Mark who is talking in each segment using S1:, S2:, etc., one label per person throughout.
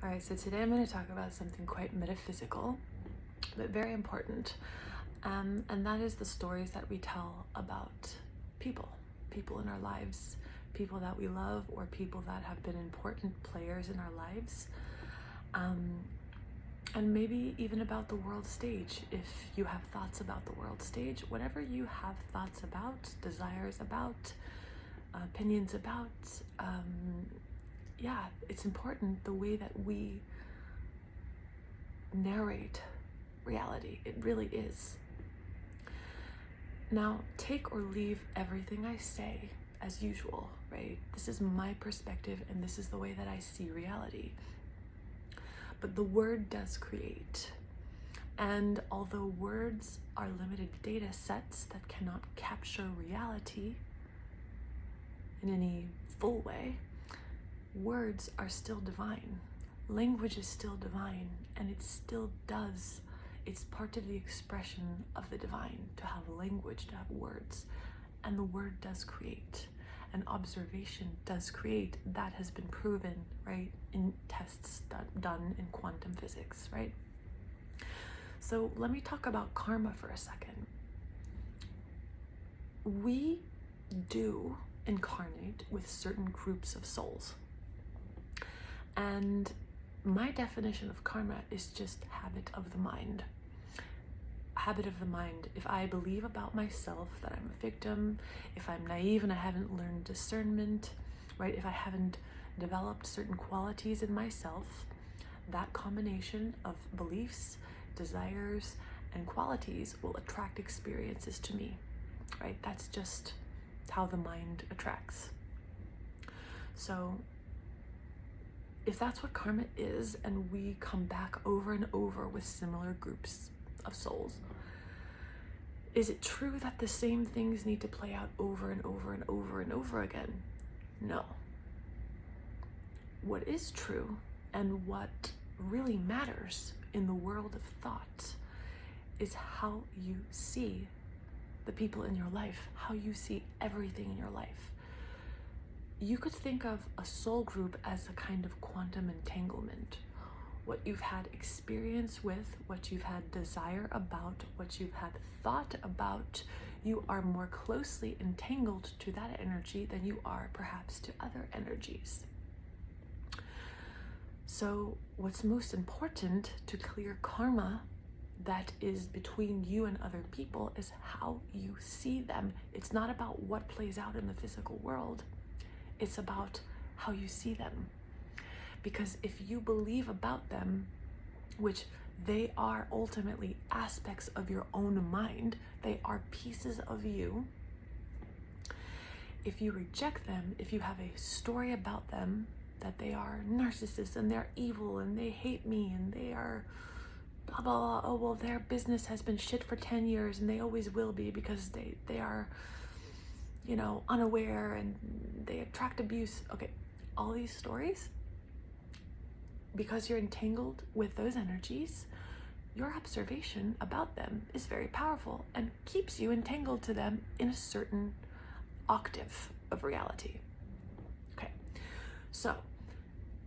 S1: All right, so today I'm going to talk about something quite metaphysical, but very important. And that is the stories that we tell about people in our lives, people that we love, or people that have been important players in our lives. And maybe even about the world stage, if you have thoughts about the world stage, whatever you have thoughts about, desires about, opinions about, it's important the way that we narrate reality. It really is. Now, take or leave everything I say as usual, right? This is my perspective and this is the way that I see reality. But the word does create. And although words are limited data sets that cannot capture reality in any full way, words are still divine. Language is still divine, and it still does. It's part of the expression of the divine to have language, to have words. And the word does create. And observation does create. That has been proven, right, in tests done in quantum physics, right? So let me talk about karma for a second. We do incarnate with certain groups of souls. And my definition of karma is just habit of the mind. Habit of the mind. If I believe about myself that I'm a victim, if I'm naive and I haven't learned discernment, right? If I haven't developed certain qualities in myself, that combination of beliefs, desires, and qualities will attract experiences to me, right? That's just how the mind attracts. So if that's what karma is, and we come back over and over with similar groups of souls, is it true that the same things need to play out over and over and over and over again? No. What is true and what really matters in the world of thought is how you see the people in your life, how you see everything in your life. You could think of a soul group as a kind of quantum entanglement. What you've had experience with, what you've had desire about, what you've had thought about, you are more closely entangled to that energy than you are perhaps to other energies. So what's most important to clear karma that is between you and other people is how you see them. It's not about what plays out in the physical world. It's about how you see them. Because if you believe about them, which they are ultimately aspects of your own mind, they are pieces of you. If you reject them, if you have a story about them, that they are narcissists and they're evil and they hate me and they are blah, blah, blah. Oh, well, their business has been shit for 10 years and they always will be because they are, unaware and they attract abuse. Okay, all these stories, because you're entangled with those energies, your observation about them is very powerful and keeps you entangled to them in a certain octave of reality. Okay, so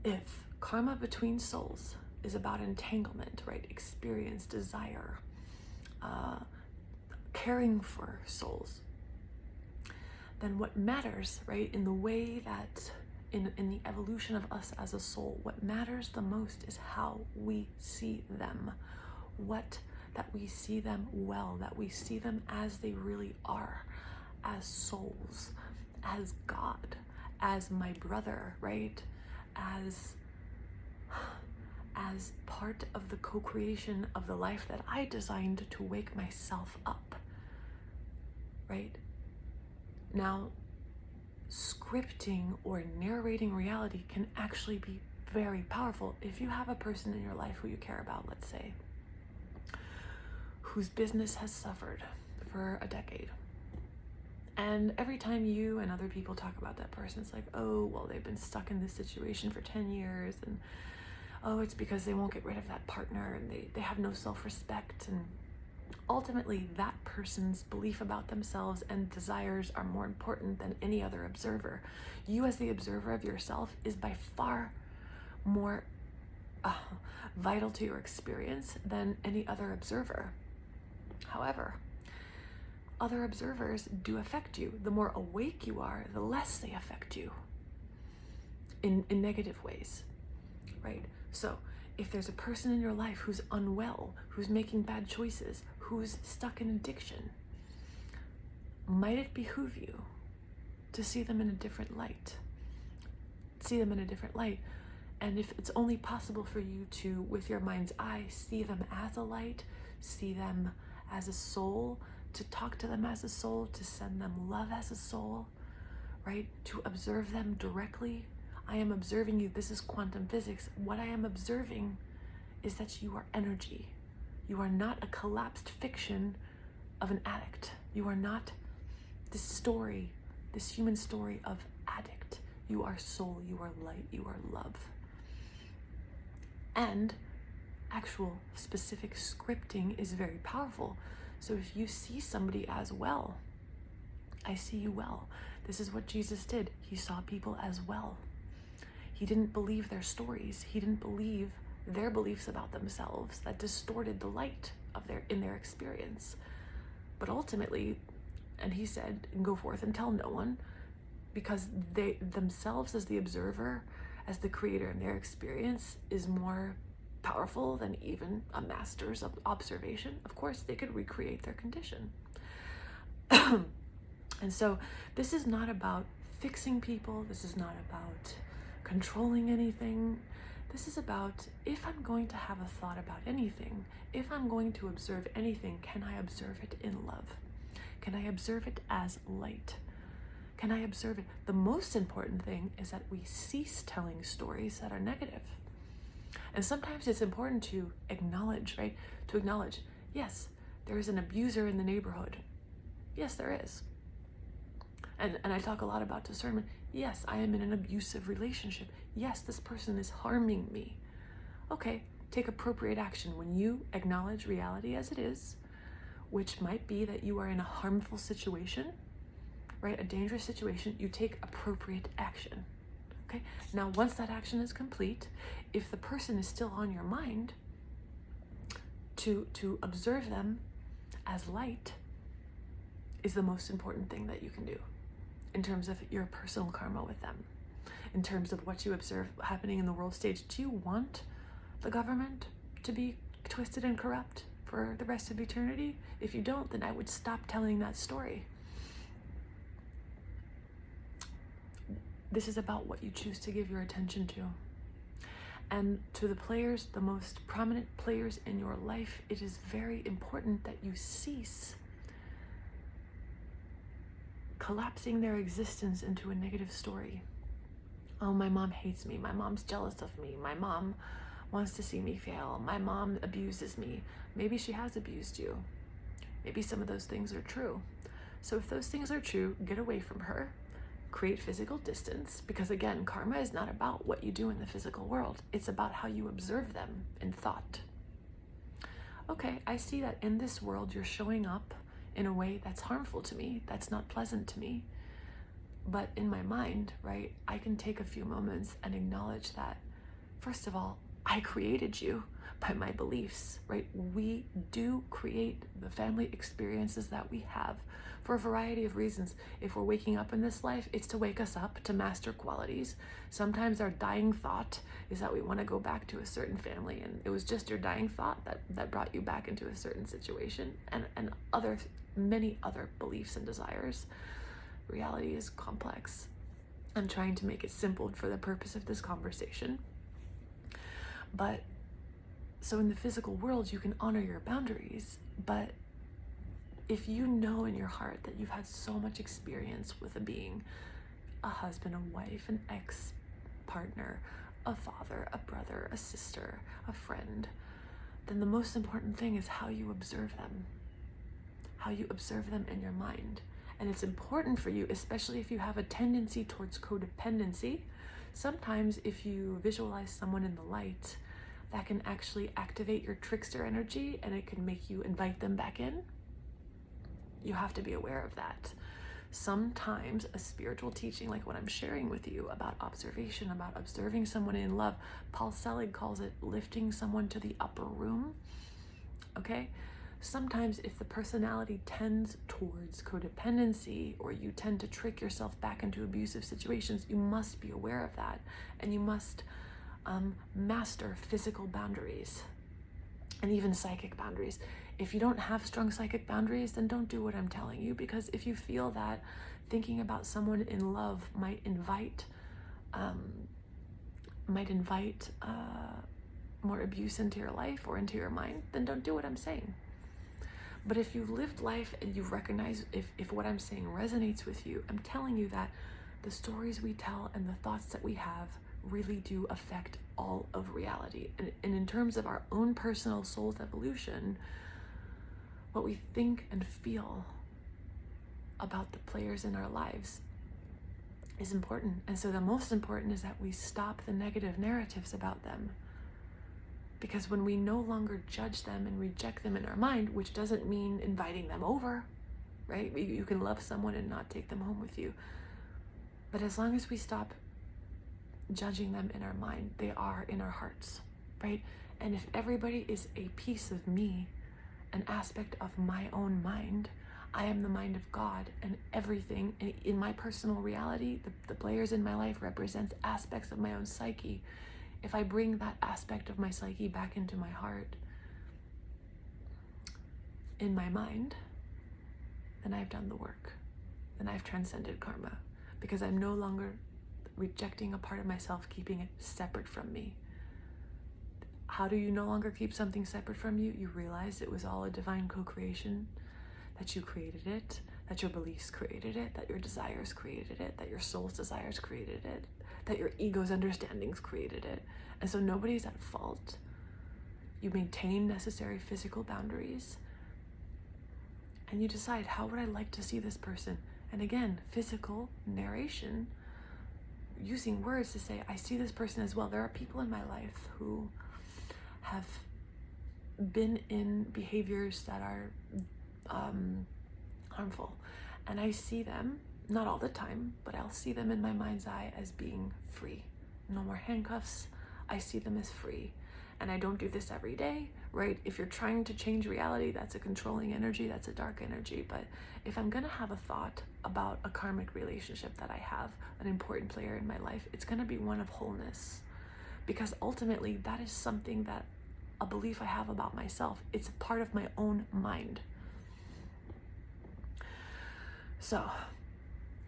S1: if karma between souls is about entanglement, right? Experience, desire, caring for souls, then what matters, right, in the way that in the evolution of us as a soul, what matters the most is how we see them. That we see them well, that we see them as they really are, as souls, as God, as my brother, right? As part of the co-creation of the life that I designed to wake myself up, right? Now, scripting or narrating reality can actually be very powerful. If you have a person in your life who you care about, let's say, whose business has suffered for a decade, and every time you and other people talk about that person, it's like, oh, well, they've been stuck in this situation for 10 years, and oh, it's because they won't get rid of that partner, and they have no self-respect, and ultimately that person's belief about themselves and desires are more important than any other observer. You as the observer of yourself is by far more vital to your experience than any other observer. However, other observers do affect you. The more awake you are, the less they affect you in negative ways, right? So if there's a person in your life who's unwell, who's making bad choices, who's stuck in addiction, might it behoove you to see them in a different light? See them in a different light. And if it's only possible for you to, with your mind's eye, see them as a light, see them as a soul, to talk to them as a soul, to send them love as a soul, right? To observe them directly. I am observing you. This is quantum physics. What I am observing is that you are energy. You are not a collapsed fiction of an addict. You are not this story, this human story of addict. You are soul, you are light, you are love. And actual specific scripting is very powerful. So if you see somebody as well, I see you well. This is what Jesus did. He saw people as well. He didn't believe their stories. He didn't believe their beliefs about themselves that distorted the light of in their experience. But ultimately, and he said, go forth and tell no one, because they themselves as the observer, as the creator in their experience, is more powerful than even a master's observation. Of course, they could recreate their condition. And so this is not about fixing people. This is not about controlling anything. This is about, if I'm going to have a thought about anything, if I'm going to observe anything, can I observe it in love? Can I observe it as light? Can I observe it? The most important thing is that we cease telling stories that are negative. And sometimes it's important to acknowledge, right? To acknowledge, yes, there is an abuser in the neighborhood. Yes, there is. And I talk a lot about discernment. Yes, I am in an abusive relationship. Yes, this person is harming me. Okay, take appropriate action. When you acknowledge reality as it is, which might be that you are in a harmful situation, right? A dangerous situation, you take appropriate action. Okay, now once that action is complete, if the person is still on your mind, to observe them as light is the most important thing that you can do in terms of your personal karma with them, in terms of what you observe happening in the world stage. Do you want the government to be twisted and corrupt for the rest of eternity? If you don't, then I would stop telling that story. This is about what you choose to give your attention to. And to the players, the most prominent players in your life, it is very important that you cease collapsing their existence into a negative story. Oh, my mom hates me. My mom's jealous of me. My mom wants to see me fail. My mom abuses me. Maybe she has abused you. Maybe some of those things are true. So if those things are true, get away from her. Create physical distance, because again, karma is not about what you do in the physical world. It's about how you observe them in thought. Okay, I see that in this world you're showing up in a way that's harmful to me, that's not pleasant to me. But in my mind, right, I can take a few moments and acknowledge that, first of all, I created you by my beliefs, right? We do create the family experiences that we have for a variety of reasons. If we're waking up in this life, it's to wake us up to master qualities. Sometimes our dying thought is that we want to go back to a certain family, and it was just your dying thought that brought you back into a certain situation, and many other beliefs and desires. Reality is complex. I'm trying to make it simple for the purpose of this conversation. But so in the physical world, you can honor your boundaries, but if you know in your heart that you've had so much experience with a being, a husband, a wife, an ex-partner, a father, a brother, a sister, a friend, then the most important thing is how you observe them, how you observe them in your mind. And it's important for you, especially if you have a tendency towards codependency. Sometimes if you visualize someone in the light, that can actually activate your trickster energy, and it can make you invite them back in. You have to be aware of that. Sometimes a spiritual teaching like what I'm sharing with you about observation, about observing someone in love, Paul Selig calls it lifting someone to the upper room. Okay? Sometimes if the personality tends towards codependency, or you tend to trick yourself back into abusive situations, you must be aware of that, and you must master physical boundaries and even psychic boundaries. If you don't have strong psychic boundaries, then don't do what I'm telling you, because if you feel that thinking about someone in love might invite more abuse into your life or into your mind, then don't do what I'm saying. But if you've lived life and you recognize if what I'm saying resonates with you, I'm telling you that the stories we tell and the thoughts that we have really do affect all of reality. And in terms of our own personal soul's evolution, what we think and feel about the players in our lives is important. And so the most important is that we stop the negative narratives about them. Because when we no longer judge them and reject them in our mind, which doesn't mean inviting them over, right? You can love someone and not take them home with you. But as long as we stop judging them in our mind, they are in our hearts, right? And if everybody is a piece of me, an aspect of my own mind, I am the mind of God, and everything in my personal reality, the players in my life represents aspects of my own psyche. If I bring that aspect of my psyche back into my heart, in my mind, then I've done the work. Then I've transcended karma, because I'm no longer rejecting a part of myself, keeping it separate from me. How do you no longer keep something separate from you? You realize it was all a divine co-creation, that you created it, that your beliefs created it, that your desires created it, that your soul's desires created it, that your ego's understandings created it. And so nobody's at fault. You maintain necessary physical boundaries, and you decide, how would I like to see this person? And again, physical narration, using words to say, I see this person as well. There are people in my life who have been in behaviors that are harmful, and I see them, not all the time, but I'll see them in my mind's eye as being free. No more handcuffs. I see them as free. And I don't do this every day, right? If you're trying to change reality, that's a controlling energy, that's a dark energy. But if I'm gonna have a thought about a karmic relationship that I have, an important player in my life, it's gonna be one of wholeness. Because ultimately, that is something that, a belief I have about myself. It's a part of my own mind. So,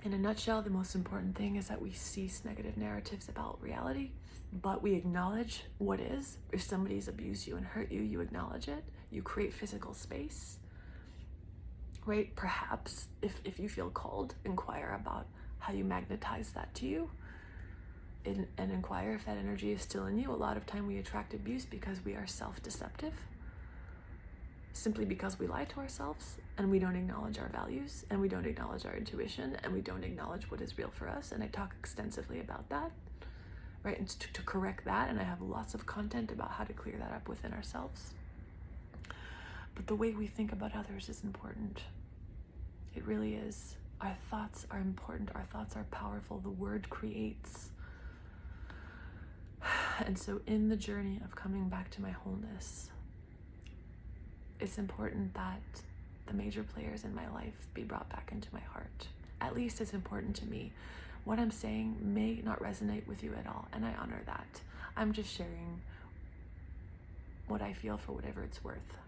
S1: in a nutshell, the most important thing is that we cease negative narratives about reality, but we acknowledge what is. If somebody's abused you and hurt you, you acknowledge it. You create physical space, right? Perhaps if you feel called, inquire about how you magnetize that to you, and inquire if that energy is still in you. A lot of time we attract abuse because we are self-deceptive, simply because we lie to ourselves and we don't acknowledge our values, and we don't acknowledge our intuition, and we don't acknowledge what is real for us. And I talk extensively about that, right? And to correct that, and I have lots of content about how to clear that up within ourselves. But the way we think about others is important. It really is. Our thoughts are important. Our thoughts are powerful. The word creates. And so in the journey of coming back to my wholeness, it's important that the major players in my life be brought back into my heart. At least it's important to me. What I'm saying may not resonate with you at all, and I honor that. I'm just sharing what I feel for whatever it's worth.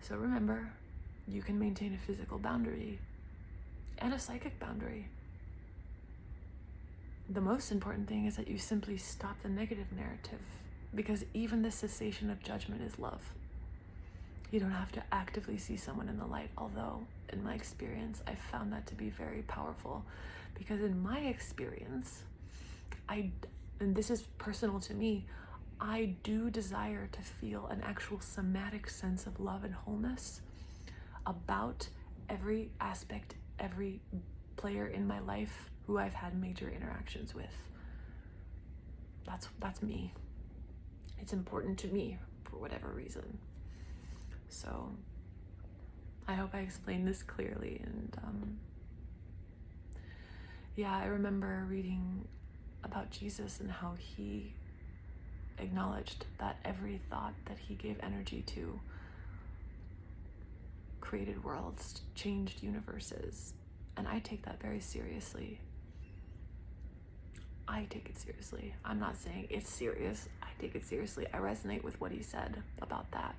S1: So remember, you can maintain a physical boundary and a psychic boundary. The most important thing is that you simply stop the negative narrative, because even the cessation of judgment is love. You don't have to actively see someone in the light, although in my experience, I've found that to be very powerful, because in my experience, and this is personal to me, I do desire to feel an actual somatic sense of love and wholeness about every aspect, every player in my life who I've had major interactions with. That's me. It's important to me for whatever reason. So I hope I explained this clearly. And yeah, I remember reading about Jesus and how he acknowledged that every thought that he gave energy to created worlds, changed universes. And I take that very seriously. I take it seriously. I'm not saying it's serious. I take it seriously. I resonate with what he said about that.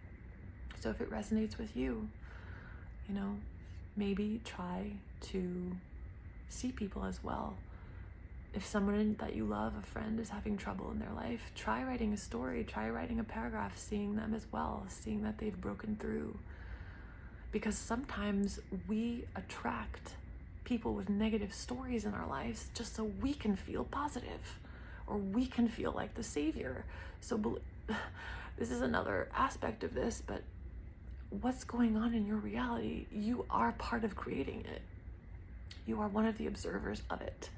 S1: So if it resonates with you, you know, maybe try to see people as well. If someone that you love, a friend, is having trouble in their life, try writing a story, try writing a paragraph, seeing them as well, seeing that they've broken through. Because sometimes we attract people with negative stories in our lives just so we can feel positive, or we can feel like the savior. So this is another aspect of this, but what's going on in your reality, you are part of creating it. You are one of the observers of it.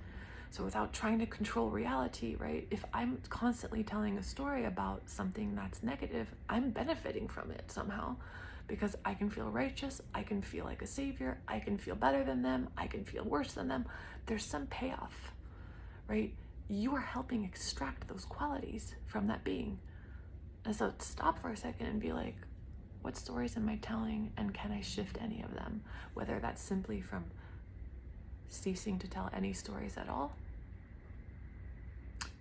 S1: So without trying to control reality, right? If I'm constantly telling a story about something that's negative, I'm benefiting from it somehow, because I can feel righteous, I can feel like a savior, I can feel better than them, I can feel worse than them. There's some payoff, right? You are helping extract those qualities from that being. And so stop for a second and be like, what stories am I telling, and can I shift any of them? Whether that's simply from ceasing to tell any stories at all,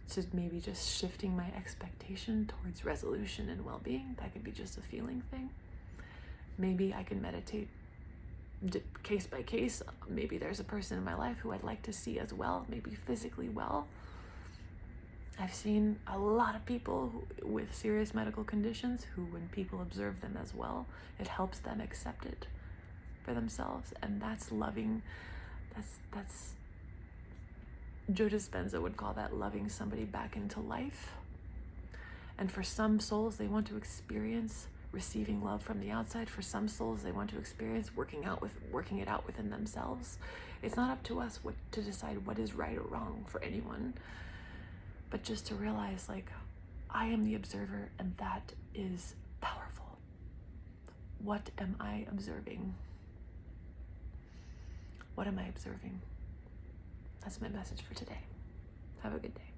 S1: to maybe just shifting my expectation towards resolution and well-being. That could be just a feeling thing. Maybe I can meditate case by case. Maybe there's a person in my life who I'd like to see as well, maybe physically well. I've seen a lot of people with serious medical conditions who, when people observe them as well, it helps them accept it for themselves. And that's loving. That's Joe Dispenza would call that loving somebody back into life. And for some souls, they want to experience receiving love from the outside. For some souls, they want to experience working it out within themselves. It's not up to us to decide what is right or wrong for anyone, but just to realize, like, I am the observer, and that is powerful. What am I observing? What am I observing? That's my message for today. Have a good day.